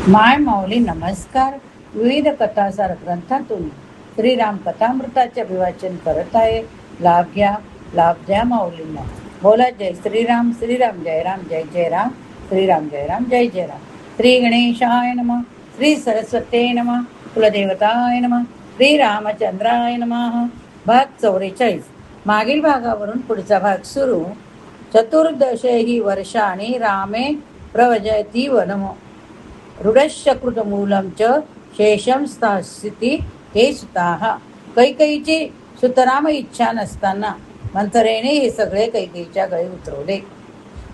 माय माऊली नमस्कार. विविध कथासार ग्रंथातून श्रीराम कथामृताचे अभिवाचन करत आहे. लाभ घ्या, लाभ द्या माऊलींना. बोला जय श्रीराम. श्रीराम जय राम, जय जय राम. श्रीराम जय राम, जय जय राम. श्री गणेशाय नमः. श्री सरस्वते नमः. कुलदेवताय नमः. श्री रामचंद्राय नमः. भाग 44. मागील भागावरून पुढचा भाग सुरू. चतुर्दशेहि वर्षाणि रामे प्रव्रजति वनम् रूढशकृतमूलं च शेषम स्थास्यति हे सुताः. कैकेयीची सुतराम इच्छा नसताना मंथरेने हे सगळे कैकेयीच्या गळी उतरवले.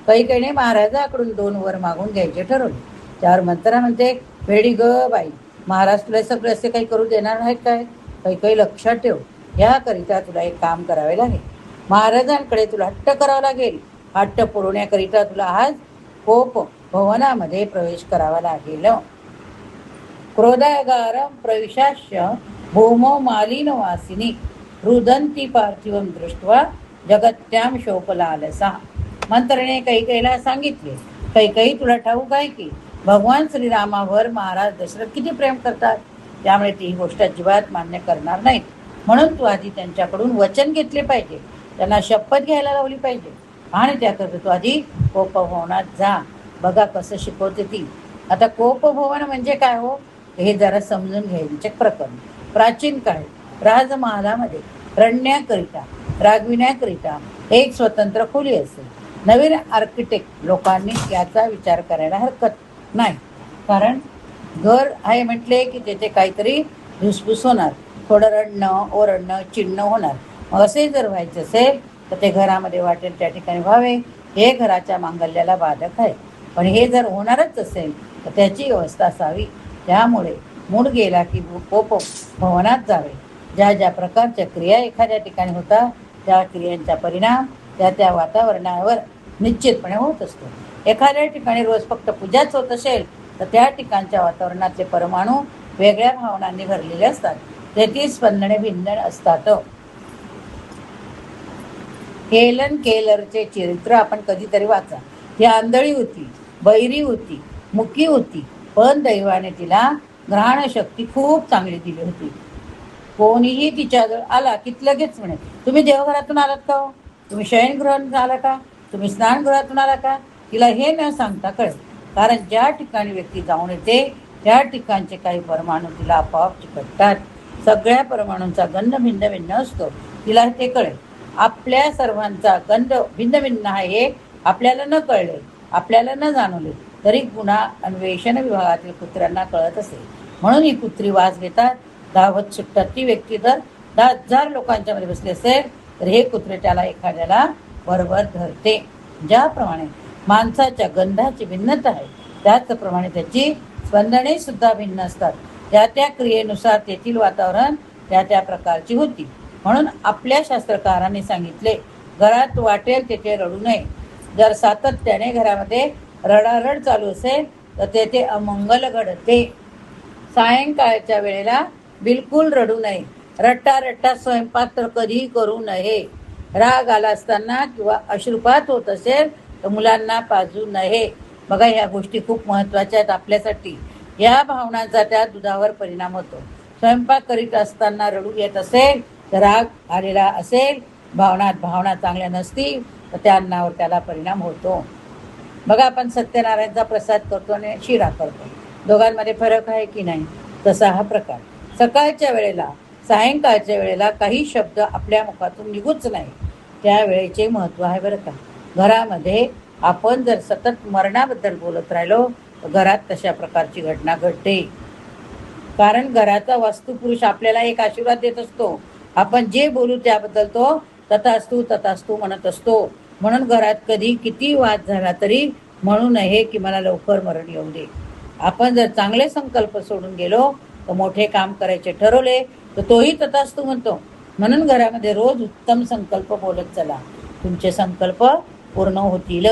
कैकेयीने महाराजाकडून 2 वर मागून घ्यायचे ठरवले. त्यावर मंथरा म्हणते, वेडी ग बाई, महाराज तुला सगळे असे काही करू देणार आहेत काय? कैकेयी लक्षात ठेव, याकरिता तुला एक काम करावे लागेल. महाराजांकडे तुला हट्ट करावा लागेल. हट्ट पुरवण्याकरिता तुला आज कोप भवनामध्ये प्रवेश करावा लागेल. क्रोधागारं प्रविशास्य भूमौ मालिनवासिनी रुदन्ति पार्थिवं दृष्ट्वा जगत्याम शोकलालसा. मंत्रेने कैकेयीला सांगितले, कैकेयी तुला ठाऊक आहे की भगवान श्रीरामावर महाराज दशरथ किती प्रेम करतात. त्यामुळे ती ही गोष्ट अजिबात मान्य करणार नाहीत. म्हणून तू आधी त्यांच्याकडून वचन घेतले पाहिजे, त्यांना शपथ घ्यायला लावली पाहिजे. आणि त्याकरता तू आधी कोपभवनात जा. बघा कसं शिकवते ती. आता कोपभवन म्हणजे काय हो, हे जरा समजून घ्यायचे प्रकरण. प्राचीन काळी राजमहालामध्ये रडण्याकरिता, रागविण्याकरिता एक स्वतंत्र खोली असेल. नवीन आर्किटेक्ट लोकांनी याचा विचार करायला हरकत नाही. कारण घर आहे म्हटले की तेथे काहीतरी धुसफूस होणार, थोडं रडणं, ओरडणं, चिडणं होणार. मग असे जर व्हायचे असेल तर ते घरामध्ये वाटेल त्या ठिकाणी व्हावे, हे घराच्या मांगल्याला बाधक आहे. पण हे जर होणारच असेल तर त्याची व्यवस्था असावी. त्यामुळे मूड गेला की कोप भवनात जावे. ज्या ज्या प्रकारच्या क्रिया एखाद्या ठिकाणी होतात त्या क्रियांचा परिणाम त्या त्या वातावरणावर निश्चितपणे होत असतो. एखाद्या ठिकाणी रोज फक्त पूजाच होत असेल तर त्या ठिकाणच्या वातावरणातले परमाणू वेगळ्या भावनांनी भरलेले असतात. त्याची स्पंदने भिन्न असतात. हेलन केलरचे चरित्र आपण कधीतरी वाचा. ती आंधळी होती, बैरी होती, मुकी होती, पण दैवाने तिला ग्रहणशक्ती खूप चांगली दिली होती. कोणीही तिच्याजवळ आला की लगेच म्हणे, तुम्ही देवघरातून आलात का हो? तुम्ही शयनगृहातून आला का? तुम्ही स्नानगृहातून आला का? तिला हे न सांगता कळेल. कारण ज्या ठिकाणी व्यक्ती जाऊन येते त्या ठिकाणचे काही परमाणू तिला आपोआप चिकटतात. सगळ्या परमाणूंचा गंध भिन्न भिन्न असतो, तिला ते कळेल. आपल्या सर्वांचा गंध भिन्न भिन्न आहे हे आपल्याला न कळले, आपल्याला न जाणवले तरी गुन्हा अन्वेषण विभागातील कुत्र्यांना कळत असे. म्हणून ही कुत्री वास घेतात, धावत सुटतात. ती व्यक्ती जर 10,000 लोकांच्या मध्ये बसली असेल तर हे कुत्रे त्याला एखाद्याला बरोबर धरते. ज्याप्रमाणे माणसाच्या गंधाची भिन्नता आहे त्याचप्रमाणे त्याची स्पंदने सुद्धा भिन्न असतात. त्या त्या क्रियेनुसार तेथील वातावरण त्या त्या प्रकारची होती. म्हणून आपल्या शास्त्रकारांनी सांगितले, घरात वाटेल तेथे रडू नये. जर सातत्याने घरामध्ये रडारड चालू असेल तर तेथे अमंगल घडते. सायंकाळच्या वेळेला बिलकुल रडू नये. रट्टा रट्टा स्वयंपाक तर कधीही करू नये. राग आला असताना किंवा अश्रुपात होत असेल तर मुलांना पाजू नये. बघा, ह्या गोष्टी खूप महत्त्वाच्या आहेत आपल्यासाठी. या भावनांचा त्या दुधावर परिणाम होतो. स्वयंपाक करीत असताना रडू येत असेल तर राग आलेला असेल, भावना चांगल्या नसतील तर त्या अन्नावर त्याला परिणाम होतो. बघा, आपण सत्यनारायणचा प्रसाद करतो आणि शिरा करतो, दोघांमध्ये फरक आहे की नाही? तसा हा प्रकार. सकाळच्या वेळेला, सायंकाळच्या वेळेला काही शब्द आपल्या मुखातून निघूच नाही, त्या वेळेचे महत्त्व आहे बरं का. घरामध्ये आपण जर सतत मरणाबद्दल बोलत राहिलो तर घरात तशा प्रकारची घटना घडते. कारण घराचा वास्तुपुरुष आपल्याला एक आशीर्वाद देत असतो. आपण जे बोलू त्याबद्दल तो तथास्तु तथास्तु म्हणत असतो. म्हणून घरात कधी किती वाद झाला तरी म्हणू नये की मला लवकर मरण येऊ दे. आपण जर चांगले संकल्प सोडून गेलो तर मोठे काम करायचे ठरवले तर तोही तथास्तु म्हणतो. म्हणून घरामध्ये रोज उत्तम संकल्प बोलत चला, तुमचे संकल्प पूर्ण होतील.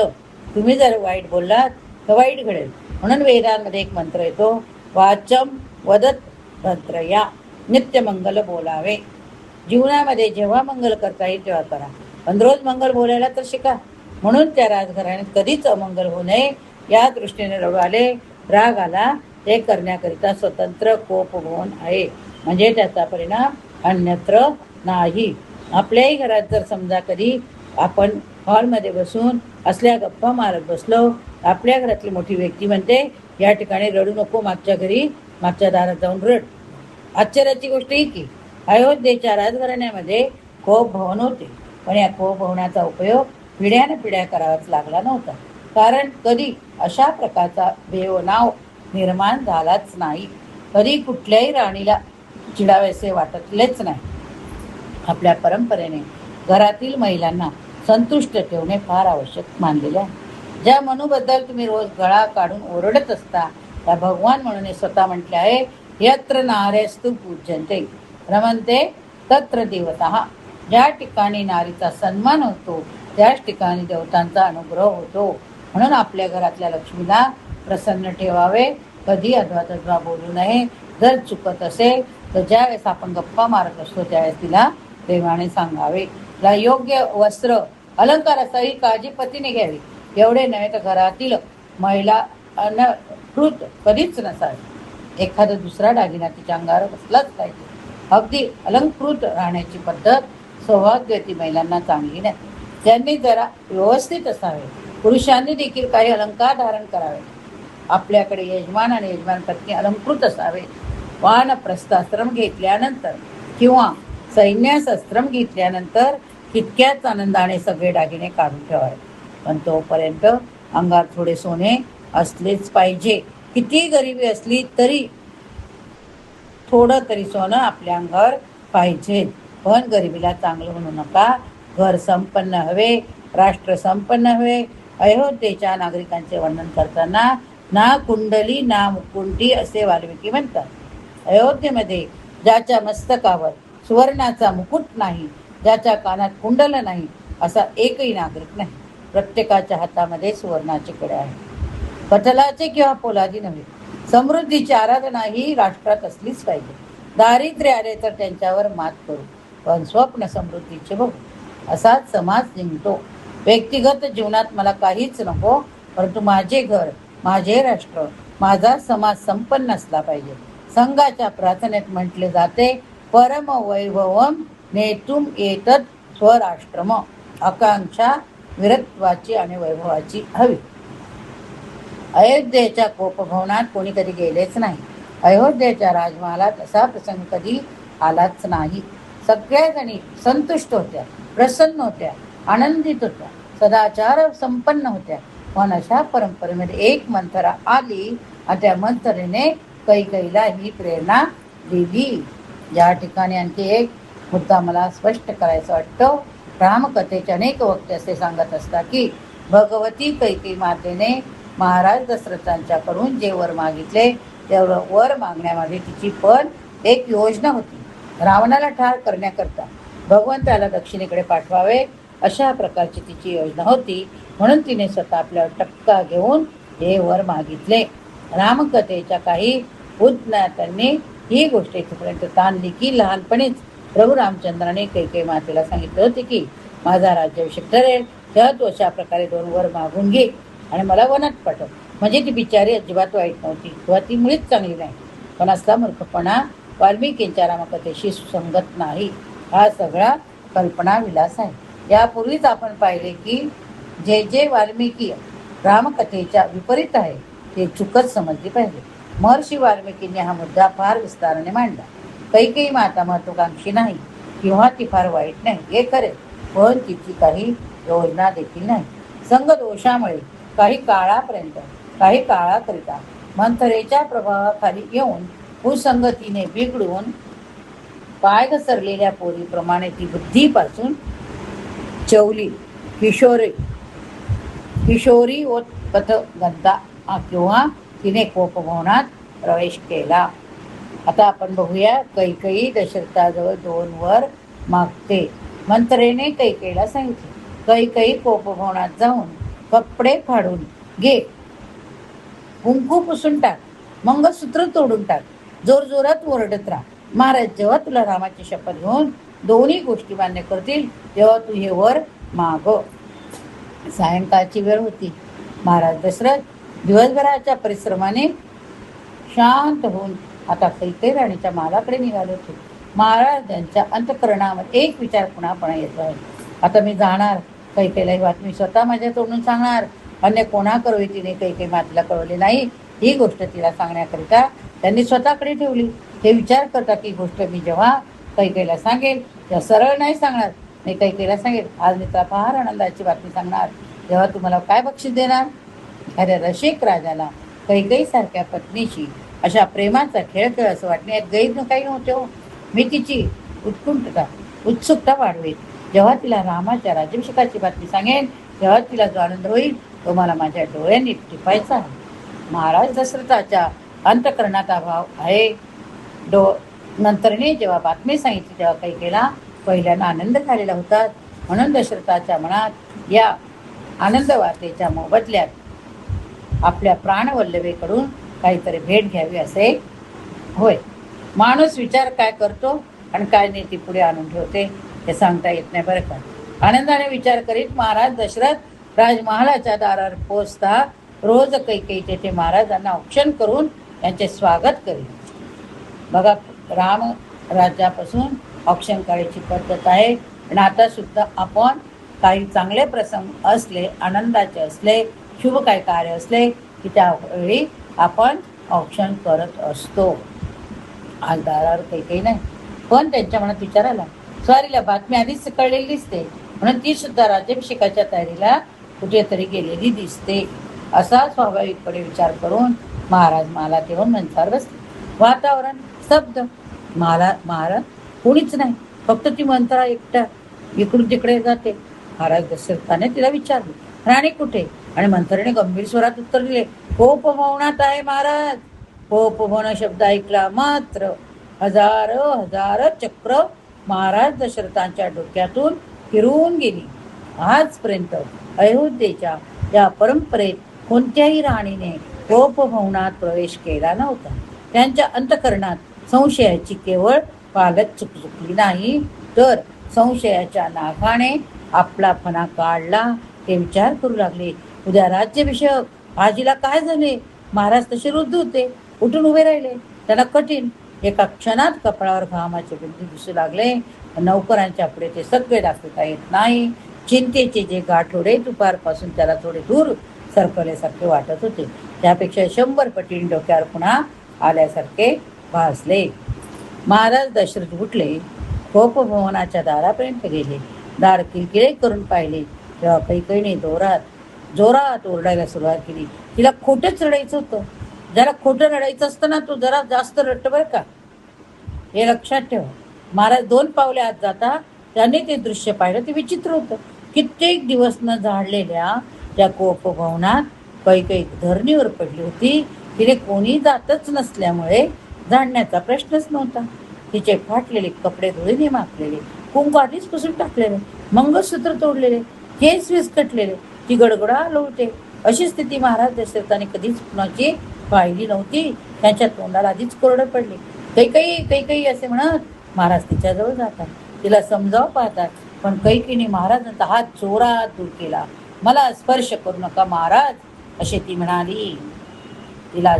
तुम्ही जर वाईट बोललात तर वाईट घडेल. म्हणून वेदांमध्ये एक मंत्र येतो, वाचम वदत भद्रया, नित्य मंगल बोलावे. जीवनामध्ये जेव्हा मंगल करता येईल तेव्हा करा, पण रोज मंगल बोलायला तर शिका. म्हणून त्या राजघराण्यात कधीच अमंगल होऊ नये या दृष्टीने रडू आले, राग आला ते करण्याकरिता स्वतंत्र कोपभवन आहे, म्हणजे त्याचा परिणाम अन्यत्र नाही. आपल्याही घरात जर समजा कधी आपण हॉलमध्ये बसून असल्या गप्पा मारत बसलो, आपल्या घरातली मोठी व्यक्ती म्हणते या ठिकाणी रडू नको, मागच्या घरी मागच्या दारात जाऊन रड. आश्चर्याची गोष्ट ही की अयोध्येच्या राजघराण्यामध्ये कोप भवन होते, पण या कोप भवनाचा उपयोग पिढ्यानपिढ्या करावाच लागला नव्हता, कारण कधी अशा प्रकारचा बेवनाव निर्माण झालाच नाही. कधी कुठल्याही राणीला चिडावेसे वाटतलेच नाही. आपल्या परंपरेने घरातील महिलांना संतुष्ट ठेवणे फार आवश्यक मानलेले आहे. ज्या मनूबद्दल तुम्ही रोज गळा काढून ओरडत असता त्या भगवान म्हणून स्वतः म्हटले आहे, यत्र नार्यस्तु पूज्यन्ते रमन्ते तत्र देवता. ज्या ठिकाणी नारीचा सन्मान होतो त्याच ठिकाणी देवतांचा अनुग्रह होतो. म्हणून आपल्या घरातल्या लक्ष्मीला प्रसन्न ठेवावे, कधी अध्वा बोलू नये. जर चुकत असेल तर ज्यावेळेस आपण गप्पा मारत असतो त्यावेळेस तिला प्रेमाने सांगावे. तिला योग्य वस्त्र अलंकाराचाही काळजी पतीने घ्यावी. एवढे नव्हे तर घरातील महिला कृत कधीच नसावी. एखादा दुसरा दागिना तिच्या अंगावर बसलाच पाहिजे. अगदी अलंकृत राहण्याची पद्धत सौभाग्यवती महिलांना चांगली नाही. त्यांनी जरा व्यवस्थित असावे. पुरुषांनी देखील काही अलंकार धारण करावे. आपल्याकडे यजमान आणि यजमान पत्नी अलंकृत असावे. वानप्रस्थाश्रम घेतल्यानंतर किंवा सैन्यासाश्रम घेतल्यानंतर तितक्याच आनंदाने सगळे दागिने काढून ठेवावे, पण तोपर्यंत अंगात थोडे सोने असलेच पाहिजे. किती गरिबी असली तरी थोडं तरी सोनं आपल्या अंगावर पाहिजे. पण गरिबीला चांगलं म्हणू नका. घर संपन्न हवे, राष्ट्र संपन्न हवे. अयोध्येच्या नागरिकांचे वर्णन करताना ना कुंडली ना मुकुंडी असे वाल्मिकी म्हणतात. अयोध्येमध्ये ज्याच्या मस्तकावर सुवर्णाचा मुकुट नाही, ज्याच्या कानात कुंडल नाही, असा एकही नागरिक नाही. प्रत्येकाच्या हातामध्ये सुवर्णाचे कडे आहे. पटलाचे किंवा पोलादी नव्हे. समृद्धीची आराधना ही राष्ट्रात असलीच पाहिजे. दारिद्र्य आले तर त्यांच्यावर मात करू, पण स्वप्न समृद्धीचे बघू. असाच समाज जिंकतो. व्यक्तिगत जीवनात मला काहीच नको, परंतु माझे घर, माझे राष्ट्र, माझा समाज संपन्न असला पाहिजे. संघाच्या प्रार्थनेत म्हटले जाते, परम वैभवम नेतुम एतत् स्वराष्ट्रम. आकांक्षा वीरत्वाची आणि वैभवाची हवी. अयोध्येच्या कोपभवनात कोणी कधी गेलेच नाही. अयोध्येच्या राजमहालात असा प्रसंग कधी आलाच नाही. सगळ्या जणी संतुष्ट होत्या, प्रसन्न होत्या, आनंदित होत्या, सदाचार संपन्न होत्या. पण अशा परंपरेमध्ये एक मंथरा आली आणि त्या मंथरेने कैकेयीला ही प्रेरणा दिली. या ठिकाणी आणखी एक मुद्दा मला स्पष्ट करायचा वाटतो. रामकथेचे अनेक वक्ते असे सांगत असतात की भगवती कैकेयी मातेने महाराज दशरथांच्याकडून जे वर मागितले त्या वर मागण्यामागे तिची पण एक योजना होती. रावणाला ठार करण्याकरता भगवंताला दक्षिणेकडे पाठवावे अशा प्रकारची तिची योजना होती. म्हणून तिने स्वतः आपल्यावर टक्का घेऊन हे वर मागितले. रामकथेच्या काही उद्ज्ञातांनी ही गोष्ट इथपर्यंत ताणली की लहानपणीच प्रभू रामचंद्राने कैकेयी मातेला सांगितले होते की माझा राज्याभिषेक ठरेल तेव्हा तू अशा प्रकारे 2 वर मागून घे आणि मला वनात पाठव. म्हणजे ती बिचारी अजिबात वाईट नव्हती किंवा ती मुळीच चांगली नाही. पण असला मूर्खपणा वाल्मिकींच्या रामकथेशी सुसंगत नाही. हा सगळा कल्पना विलास आहे. यापूर्वीच आपण पाहिले की जे जे वाल्मिकी रामकथेच्या विपरीत आहे ते चुकत समजली पाहिजे. महर्षी वाल्मिकींनी हा मुद्दा फार विस्ताराने मांडला. कैकेयी माता महत्वाकांक्षी नाही किंवा ती फार वाईट नाही हे खरे, पण तिची काही योजना देखील नाही. संघदोषामुळे काही काळाकरिता मंथरेच्या प्रभावाखाली येऊन कुसंगतीने बिघडून पाय घसरलेल्या पोरीप्रमाणे ती बुद्धीपासून चवली किशोरी पथगंता किंवा तिने कोपभवनात प्रवेश केला. आता आपण बघूया कैकेयी दशरथाजवळ 2 वर मागते. मंथरेने कैकेयीला सांगितले, कैकेयी कोपभवनात जाऊन कपडे फाडून घे, कुंकू पुसून टाक, मंगळसूत्र तोडून टाक, जोरजोरात ओरडत राहा. महाराज जेव्हा तुला रामाची शपथ घेऊन दोन्ही गोष्टी मान्य करतील तेव्हा तू हे वर माग. सायंकाळची वेळ होती. महाराज दशरथ दिवसभराच्या परिश्रमाने शांत होऊन आता कैकेयी राणीच्या महालाकडे निघाले होते. महाराजांच्या अंतःकरणामध्ये एक विचार पुन्हा येतो आहे. आता मी जाणार, कैकेयीला ही बातमी स्वतः माझ्या तोंडून सांगणार. अन्य कोणाकरवी तिने कैकेयी मातेला कळवले नाही. ही गोष्ट तिला सांगण्याकरिता त्यांनी स्वतःकडे ठेवली. हे विचार करता की गोष्ट मी जेव्हा कैकेयीला सांगेल तेव्हा सरळ नाही सांगणार. मी कैकेयीला सांगेल, आज मी तुला फार आनंदाची बातमी सांगणार. तेव्हा तुम्हाला काय बक्षीस देणार? अरे रसिक राजाला कैकेयी सारख्या पत्नीशी अशा प्रेमाचा खेळ खेळ असं वाटण्यात गैर काही नव्हते हो. मी तिची उत्सुकता वाढवेल. जेव्हा तिला रामाच्या राज्याभिषेकाची बातमी सांगेन तेव्हा तिला जो आनंद होईल तो मला माझ्या डोळ्यांनी टिपायचा आहे. महाराज दशरथाच्या अंतःकरणात अभाव आहे. नंतरने जेव्हा बातमी सांगितली तेव्हा कैकेयीला पहिल्यांदा आनंद झालेला होता. म्हणून दशरथाच्या मनात या आनंद वार्तेच्या मोबदल्यात आपल्या प्राणवल्लभेकडून काहीतरी भेट घ्यावी असे होय. माणूस विचार काय करतो आणि काय नीती पुढे आणून ठेवते हे सांगता येत नाही बरं का. आनंदाने विचार करीत महाराज दशरथ राजमहालाच्या दारावर पोचता रोज कैकेयी तेथे महाराजांना औक्षण करून त्यांचे स्वागत करीत. बघा, राम राज्यापासून औक्षण करायची पद्धत आहे. आणि आता सुद्धा आपण काही चांगले प्रसंग असले, आनंदाचे असले, शुभ काही कार्य असले की त्यावेळी आपण औक्षण करत असतो. आज दारावर कैकेयी नाही, पण त्यांच्या मनात विचार आला, स्वारीला बातमी आधीच कळलेली दिसते, म्हणून ती सुद्धा राज्याभिषेकाच्या तयारीला कुठेतरी गेलेली दिसते. असा स्वाभाविकपणे विचार करून महाराज महालात येऊन मंचावर बसले. वातावरण स्तब्ध. महाराज कोणीच नाही, फक्त ती मंत्रा एकटा इकडून तिकडे जाते. महाराज दशरथाने तिला विचारले, राणी कुठे? आणि मंत्रीने गंभीर स्वरात उत्तर दिले, कोपमौनात आहे महाराज. कोपमौन शब्द ऐकला मात्र हजार चक्र महाराज दशरथांच्या डोक्यातून फिरून गेली. आजपर्यंत अयोध्येच्या या परंपरेत कोणत्याही राणीने कोपमौनात प्रवेश केला नव्हता. त्यांच्या अंतःकरणात संशयाची केवळ पालक चुकली नाही, तर संशयाच्या नागाने आपला फणा काढला. ते विचार करू लागले, उद्या राज्याभिषेक, आजीला काय झाले? महाराज तसे रुद्ध होते, उठून उभे राहिले. त्याला कठीण एका क्षणात कपाळावर घामाचे बिंदू दिसू लागले. नौकरांच्या पुढे ते सगळे दाखवता येत नाही. चिंतेचे जे गाठोडे दुपारपासून त्याला थोडे दूर सरकल्यासारखे वाटत होते, त्यापेक्षा 100 पटीने डोक्यावर पुन्हा आल्यासारखे भासले. महाराज दशरथ उठले, कोपभवनाच्या दारापर्यंत गेले. दार किलकिले करून पाहिले तेव्हा कैकेयीने जोरात ओरडायला सुरुवात केली. तिला खोटंच रडायचं होतं. ज्याला खोटं रडायचं असतं ना, तो जरा जास्त रडतं बरं का, हे लक्षात ठेवा. महाराज 2 पावले आत जाता त्याने ते दृश्य पाहिलं. ते विचित्र होतं. कित्येक दिवस न झाडलेल्या त्या कोपभवनात कैकेयी धरणीवर पडली होती. तिने कोणी जातच नसल्यामुळे झाडण्याचा प्रश्नच नव्हता. तिचे फाटलेले कपडे धुळीने माखलेले, कुंकू आधीच पुसून टाकलेले, मंगळसूत्र तोडलेले, केस विस्कटलेले, ती गडगडा लोळते. अशी स्थिती महाराज दशरथाने कधीच कुणाची पाहिली नव्हती. त्यांच्या तोंडाला आधीच कोरडं पडले. कैकेयी असे म्हणत महाराज तिच्याजवळ जातात, तिला समजावं पाहतात. पण कैकेयीने महाराजांचा हात जोरात दूर केला. मला स्पर्श करू नका महाराज, असे ती म्हणाली. तिला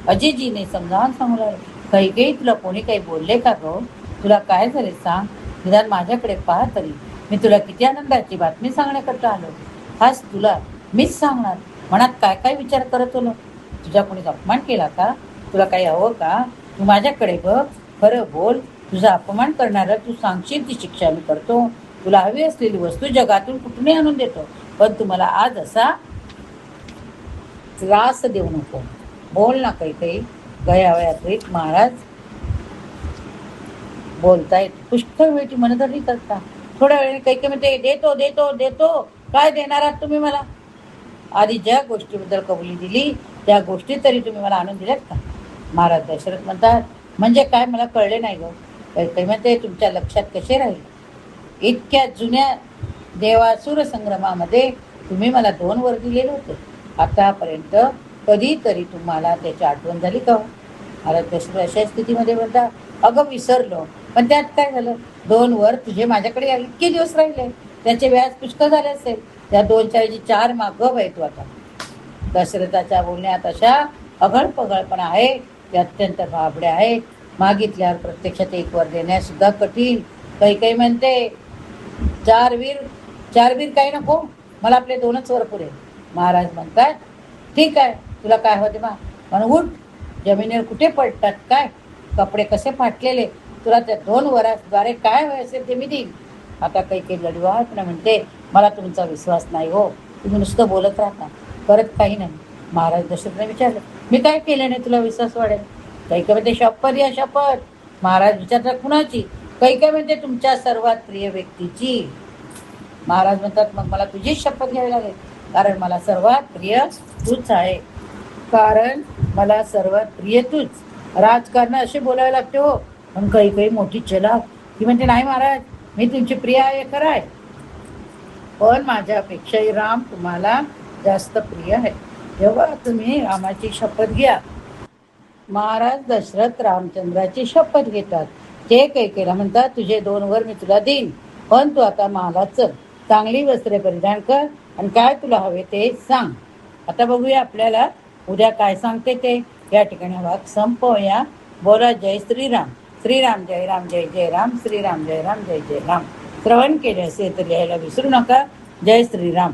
अजिजीने समजावून सांगू लागले, कैकेयी तुला कोणी काही बोलले का गो? तुला काय झाले सांग, निदान माझ्याकडे पाहा तरी. मी तुला किती आनंदाची बातमी सांगण्याकरता आलो. हाच तुला मीच सांगणार. मनात काय काय विचार करत होलो? तुझा कोणी अपमान केला का? तुला काही हवं का? तू माझ्याकडे बघ, खरं बोल. तुझा अपमान करणारा तू सांगशील ती शिक्षा मी करतो. तुला हवी असलेली वस्तू जगातून कुठूनही आणून देतो, पण तू मला आज असा त्रास देऊ नको. बोल ना कैकेयी. गयावयात महाराज बोलतायत. पुष्कळ वेळची मनधरणी करता. थोड्या वेळाने कैकेयी म्हणते, देतो देतो देतो. काय देणार आहात तुम्ही मला? आधी ज्या गोष्टीबद्दल कबुली दिली त्या गोष्टी तरी तुम्ही मला आणून दिल्यात का? महाराज दशरथ म्हणतात, म्हणजे काय मला कळले नाही गं. कैकेयी म्हणते, तुमच्या लक्षात कसे राहील? इतक्या जुन्या देवासुर संग्रामामध्ये तुम्ही मला 2 वर दिलेले होते. आतापर्यंत कधीतरी तुम्हाला त्याची आठवण झाली का? महाराज दशरथ अशा स्थितीमध्ये म्हणतात, अगं विसरलो, पण त्यात काय झालं? 2 वर तुझे माझ्याकडे इतके दिवस राहिले, त्याचे व्याज पुष्कळ झाले असेल. त्या 2च्या ऐवजी 4 मागं बाई तू आता. दशरथाच्या बोलण्यात अशा अगळपगळपणा आहे, ते अत्यंत भाबडे आहेत. मागितल्यावर प्रत्यक्षात एक वर देण्यास सुद्धा कठीण. काही म्हणते, चार वीर काही नको, मला आपले 2च वर पुरे. महाराज म्हणतात, ठीक आहे, तुला काय होते मा, म्हणून उठ. जमिनीवर कुठे पडतात काय, कपडे कसे फाटलेले, तुला त्या 2 वराद्वारे काय हवे असेल ते मी देईन. आता काही लढवात म्हणते, मला तुमचा विश्वास नाही हो, तुम्ही नुसतं बोलत राहता, परत काही नाही. महाराज दशरथने विचारलं, मी काय केलं नाही तुला विश्वास वाढेल. काही म्हणते, शपथ या शपथ. महाराज विचारतात, कुणाची. काही म्हणते, तुमच्या सर्वात प्रिय व्यक्तीची. महाराज म्हणतात, मग मला तुझीच शपथ घ्यावी लागेल, कारण मला सर्वात प्रिय तूच आहे. कारण मला सर्वात प्रिय तूच. राजकारण असे बोलावे लागते हो. पण काही मोठी चलाक ती म्हणते, नाही महाराज, मी तुमची प्रिय आहे खरं आहे, पण माझ्यापेक्षाही राम तुम्हाला जास्त प्रिय आहे. तेव्हा तुम्ही रामाची शपथ घ्या. महाराज दशरथ रामचंद्राची शपथ घेतात. ते कैकेयीला म्हणतात, तुझे 2 वर मी तुला देईन, पण तू आता महालात चल, चांगली वस्त्रे परिधान कर आणि काय तुला हवे ते सांग. आता बघूया आपल्याला उद्या काय सांगते ते. या ठिकाणी भाग संपवूया. बोला जय श्रीराम. श्रीराम जय राम, जय जय राम. श्रीराम जय राम, जय जय राम. श्रवण केले असेल तर लिहायला विसरू नका. जय श्रीराम.